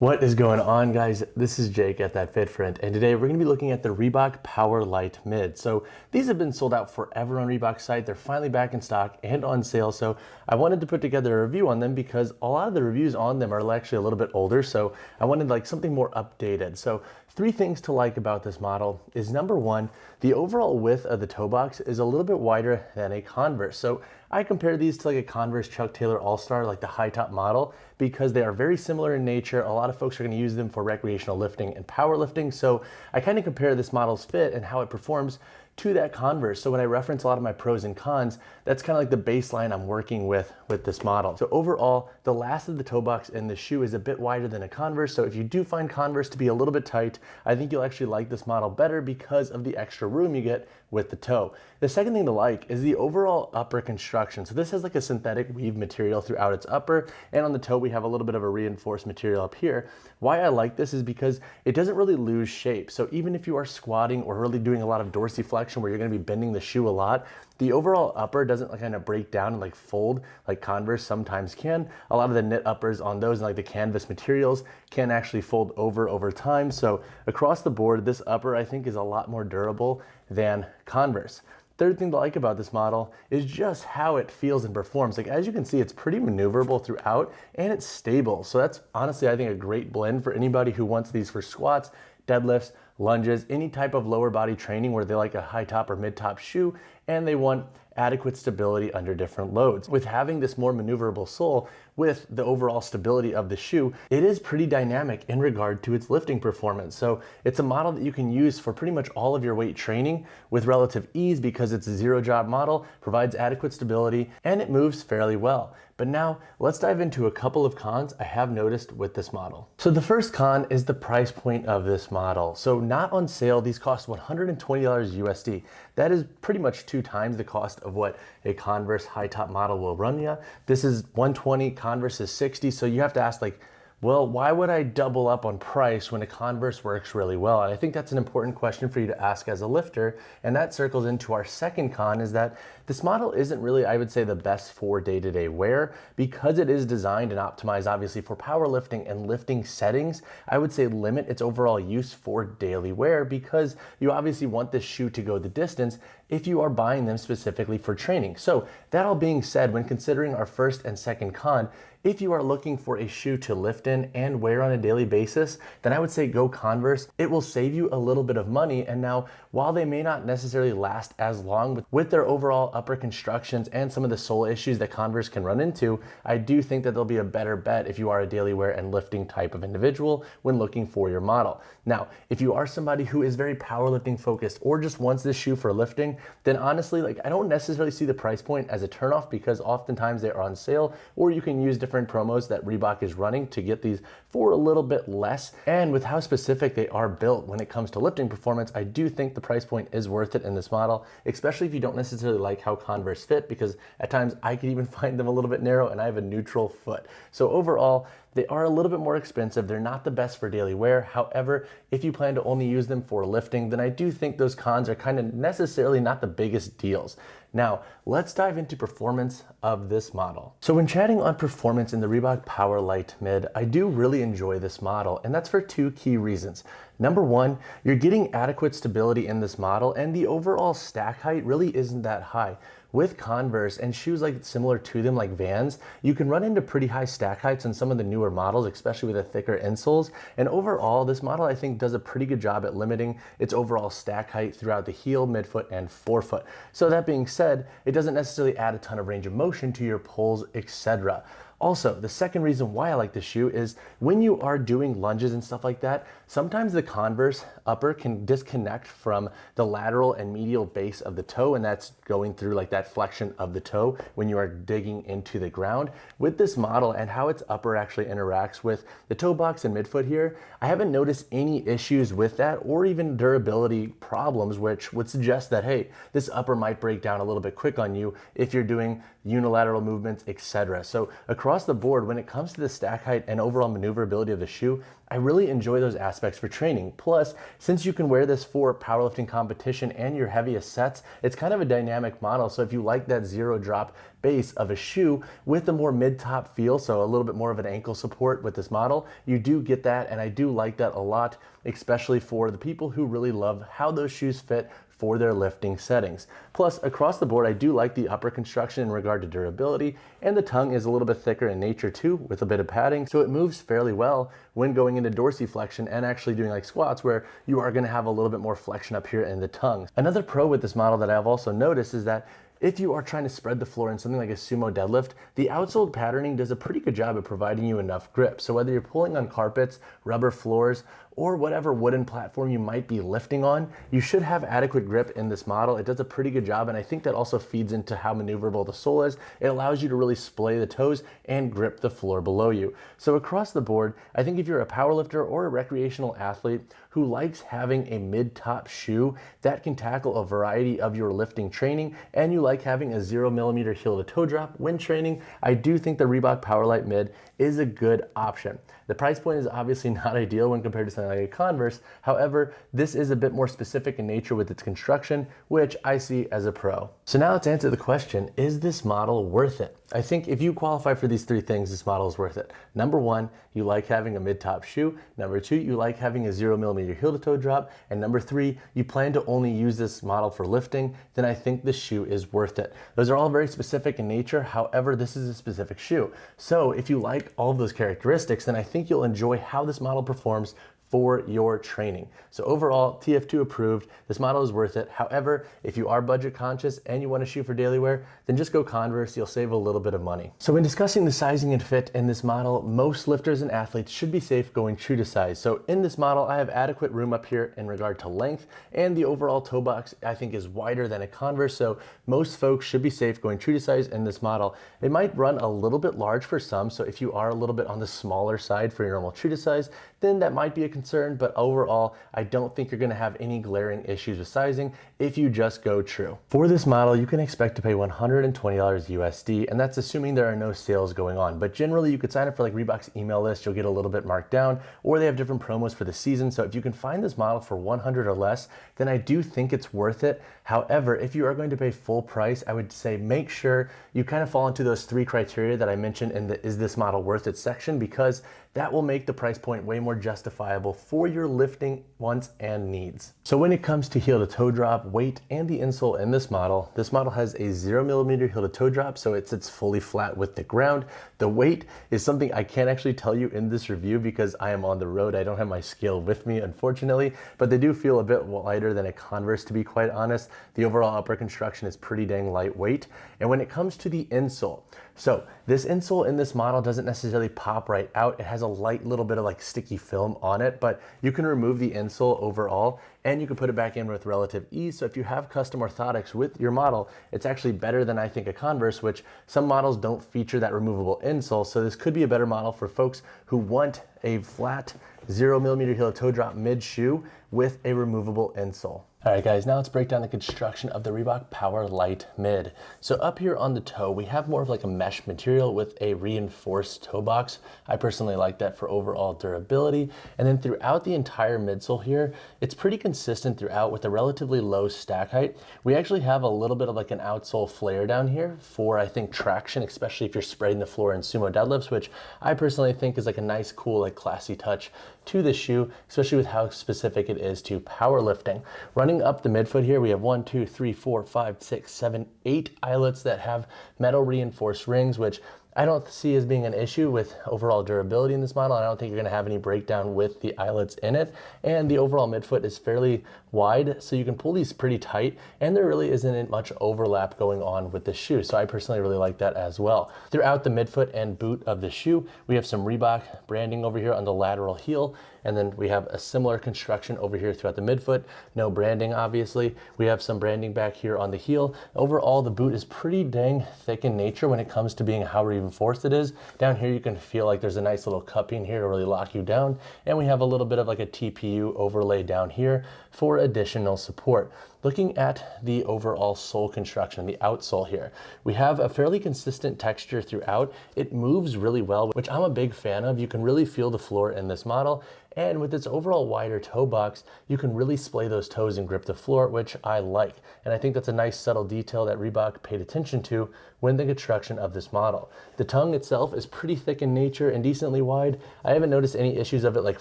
What is going on, guys? This is Jake at That Fit Friend, and today we're going to be looking at the Reebok Power Lite Mid. So these have been sold out forever on Reebok's site. They're finally back in stock and on sale. So I wanted to put together a review on them because a lot of the reviews on them are actually a little bit older. So I wanted like something more updated. So three things to like about this model is number one, the overall width of the toe box is a little bit wider than a Converse. So I compare these to like a Converse Chuck Taylor All-Star, like the high top model, because they are very similar in nature. A lot of folks are going to use them for recreational lifting and powerlifting. So I kind of compare this model's fit and how it performs to that Converse. So when I reference a lot of my pros and cons, that's kind of like the baseline I'm working with this model. So overall, the last of the toe box in the shoe is a bit wider than a Converse. So if you do find Converse to be a little bit tight, I think you'll actually like this model better because of the extra room you get with the toe. The second thing to like is the overall upper construction. So this has like a synthetic weave material throughout its upper, and on the toe we have a little bit of a reinforced material up here. Why I like this is because it doesn't really lose shape. So even if you are squatting or really doing a lot of dorsiflexion where you're going to be bending the shoe a lot, the overall upper doesn't like kind of break down and like fold like Converse sometimes can. A lot of the knit uppers on those and like the canvas materials can actually fold over time. So across the board, this upper I think is a lot more durable than Converse. Third thing to like about this model is just how it feels and performs. Like as you can see, it's pretty maneuverable throughout and it's stable. So that's honestly, I think, a great blend for anybody who wants these for squats, deadlifts, lunges, any type of lower body training where they like a high top or mid top shoe and they want adequate stability under different loads. With having this more maneuverable sole with the overall stability of the shoe, it is pretty dynamic in regard to its lifting performance. So it's a model that you can use for pretty much all of your weight training with relative ease because it's a zero job model, provides adequate stability, and it moves fairly well. But now let's dive into a couple of cons I have noticed with this model. So the first con is the price point of this model. So not on sale, these cost $120 USD. That is pretty much 2 times the cost of what a Converse high top model will run you. This is 120, Converse is 60. So you have to ask like, well, why would I double up on price when a Converse works really well? And I think that's an important question for you to ask as a lifter. And that circles into our second con is that this model isn't really, I would say, the best for day-to-day wear because it is designed and optimized obviously for powerlifting and lifting settings. I would say limit its overall use for daily wear because you obviously want this shoe to go the distance if you are buying them specifically for training. So that all being said, when considering our first and second con, if you are looking for a shoe to lift in and wear on a daily basis, then I would say go Converse. It will save you a little bit of money. And now, while they may not necessarily last as long with their overall upper constructions and some of the sole issues that Converse can run into, I do think that they'll be a better bet if you are a daily wear and lifting type of individual when looking for your model. Now, if you are somebody who is very powerlifting focused or just wants this shoe for lifting, then honestly, like I don't necessarily see the price point as a turnoff because oftentimes they are on sale or you can use different promos that Reebok is running to get these for a little bit less. And with how specific they are built when it comes to lifting performance, I do think the price point is worth it in this model, especially if you don't necessarily like how Converse fit, because at times I could even find them a little bit narrow and I have a neutral foot. So overall, they are a little bit more expensive. They're not the best for daily wear. However, if you plan to only use them for lifting, then I do think those cons are kind of necessarily not the biggest deals. Now, let's dive into performance of this model. So when chatting on performance in the Reebok Power Lite Mid, I do really enjoy this model, and that's for 2 key reasons. Number one, you're getting adequate stability in this model, and the overall stack height really isn't that high. With Converse and shoes like similar to them like Vans, you can run into pretty high stack heights on some of the newer models, especially with the thicker insoles. And overall, this model I think does a pretty good job at limiting its overall stack height throughout the heel, midfoot, and forefoot. So that being said, it doesn't necessarily add a ton of range of motion to your pulls, etc. Also, the second reason why I like this shoe is when you are doing lunges and stuff like that, sometimes the Converse upper can disconnect from the lateral and medial base of the toe, and that's going through like that flexion of the toe when you are digging into the ground. With this model and how its upper actually interacts with the toe box and midfoot here, I haven't noticed any issues with that or even durability problems, which would suggest that, hey, this upper might break down a little bit quick on you if you're doing unilateral movements, etc. So across across the board, when it comes to the stack height and overall maneuverability of the shoe, I really enjoy those aspects for training. Plus, since you can wear this for powerlifting competition and your heaviest sets, it's kind of a dynamic model. So if you like that zero drop base of a shoe with a more mid-top feel, so a little bit more of an ankle support with this model, you do get that, and I do like that a lot, especially for the people who really love how those shoes fit for their lifting settings. Plus, across the board, I do like the upper construction in regard to durability, and the tongue is a little bit thicker in nature too, with a bit of padding, so it moves fairly well when going into dorsiflexion and actually doing like squats, where you are gonna have a little bit more flexion up here in the tongue. Another pro with this model that I've also noticed is that if you are trying to spread the floor in something like a sumo deadlift, the outsole patterning does a pretty good job of providing you enough grip. So whether you're pulling on carpets, rubber floors, or whatever wooden platform you might be lifting on, you should have adequate grip in this model. It does a pretty good job, and I think that also feeds into how maneuverable the sole is. It allows you to really splay the toes and grip the floor below you. So across the board, I think if you're a powerlifter or a recreational athlete who likes having a mid-top shoe that can tackle a variety of your lifting training, and you like having a 0mm heel to toe drop when training, I do think the Reebok Power Lite Mid is a good option. The price point is obviously not ideal when compared to something like a Converse. However, this is a bit more specific in nature with its construction, which I see as a pro. So now let's answer the question, is this model worth it? I think if you qualify for these three things, this model is worth it. Number one, you like having a mid-top shoe. Number two, you like having a 0mm heel to toe drop. And number three, you plan to only use this model for lifting, then I think this shoe is worth it. Those are all very specific in nature. However, this is a specific shoe. So if you like all of those characteristics, then I think you'll enjoy how this model performs for your training. So overall, TF2 approved. This model is worth it. However, if you are budget conscious and you want to shoot for daily wear, then just go Converse. You'll save a little bit of money. So when discussing the sizing and fit in this model, most lifters and athletes should be safe going true to size. So in this model, I have adequate room up here in regard to length, and the overall toe box I think is wider than a Converse. So most folks should be safe going true to size in this model. It might run a little bit large for some. So if you are a little bit on the smaller side for your normal true to size, then that might be a concern, but overall, I don't think you're gonna have any glaring issues with sizing if you just go true. For this model, you can expect to pay $120 USD, and that's assuming there are no sales going on. But generally, you could sign up for like Reebok's email list, you'll get a little bit marked down, or they have different promos for the season. So if you can find this model for 100 or less, then I do think it's worth it. However, if you are going to pay full price, I would say make sure you kind of fall into those three criteria that I mentioned in the is this model worth it section, because that will make the price point way more justifiable for your lifting wants and needs. So when it comes to heel to toe drop, weight, and the insole in this model has a 0mm heel to toe drop, so it sits fully flat with the ground. The weight is something I can't actually tell you in this review because I am on the road. I don't have my scale with me, unfortunately, but they do feel a bit lighter than a Converse, to be quite honest. The overall upper construction is pretty dang lightweight. And when it comes to the insole, so this insole in this model doesn't necessarily pop right out. It has a light little bit of like sticky film on it, but you can remove the insole overall and you can put it back in with relative ease. So if you have custom orthotics with your model, it's actually better than I think a Converse, which some models don't feature that removable insole. So this could be a better model for folks who want a flat 0mm heel toe drop mid shoe with a removable insole. All right guys, now let's break down the construction of the Reebok Power Lite Mid. So up here on the toe, we have more of like a mesh material with a reinforced toe box. I personally like that for overall durability. And then throughout the entire midsole here, it's pretty consistent throughout with a relatively low stack height. We actually have a little bit of like an outsole flare down here for, I think, traction, especially if you're spreading the floor in sumo deadlifts, which I personally think is like a nice, cool, like classy touch to the shoe, especially with how specific it is to powerlifting. Running up the midfoot here, we have 1, 2, 3, 4, 5, 6, 7, 8 eyelets that have metal reinforced rings, which I don't see as being an issue with overall durability in this model. I don't think you're gonna have any breakdown with the eyelets in it. And the overall midfoot is fairly wide, so you can pull these pretty tight, and there really isn't much overlap going on with the shoe. So I personally really like that as well. Throughout the midfoot and boot of the shoe, we have some Reebok branding over here on the lateral heel, and then we have a similar construction over here throughout the midfoot. No branding, obviously. We have some branding back here on the heel. Overall, the boot is pretty dang thick in nature when it comes to being how reinforced it is. Down here you can feel like there's a nice little cupping here to really lock you down, and we have a little bit of like a TPU overlay down here for additional support. Looking at the overall sole construction, the outsole here, we have a fairly consistent texture throughout. It moves really well, which I'm a big fan of. You can really feel the floor in this model. And with its overall wider toe box, you can really splay those toes and grip the floor, which I like. And I think that's a nice subtle detail that Reebok paid attention to when the construction of this model. The tongue itself is pretty thick in nature and decently wide. I haven't noticed any issues of it like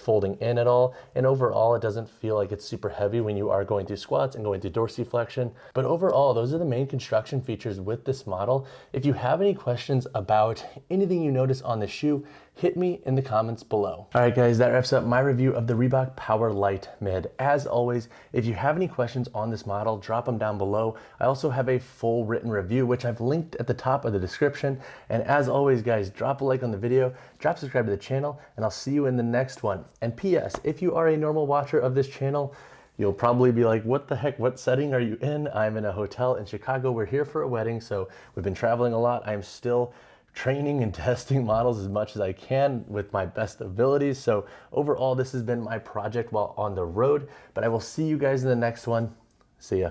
folding in at all. And overall, it doesn't feel like it's super heavy when you are going through squats and going through dorsiflexion. But overall, those are the main construction features with this model. If you have any questions about anything you notice on the shoe, hit me in the comments below. All right, guys, that wraps up my review of the Reebok Power Lite Mid. As always, if you have any questions on this model, drop them down below. I also have a full written review, which I've linked at the top of the description. And as always, guys, drop a like on the video, drop subscribe to the channel, and I'll see you in the next one. And P.S., if you are a normal watcher of this channel, you'll probably be like, what the heck, what setting are you in? I'm in a hotel in Chicago. We're here for a wedding, so we've been traveling a lot. I'm still training and testing models as much as I can with my best abilities. So overall, this has been my project while on the road, but I will see you guys in the next one. See ya.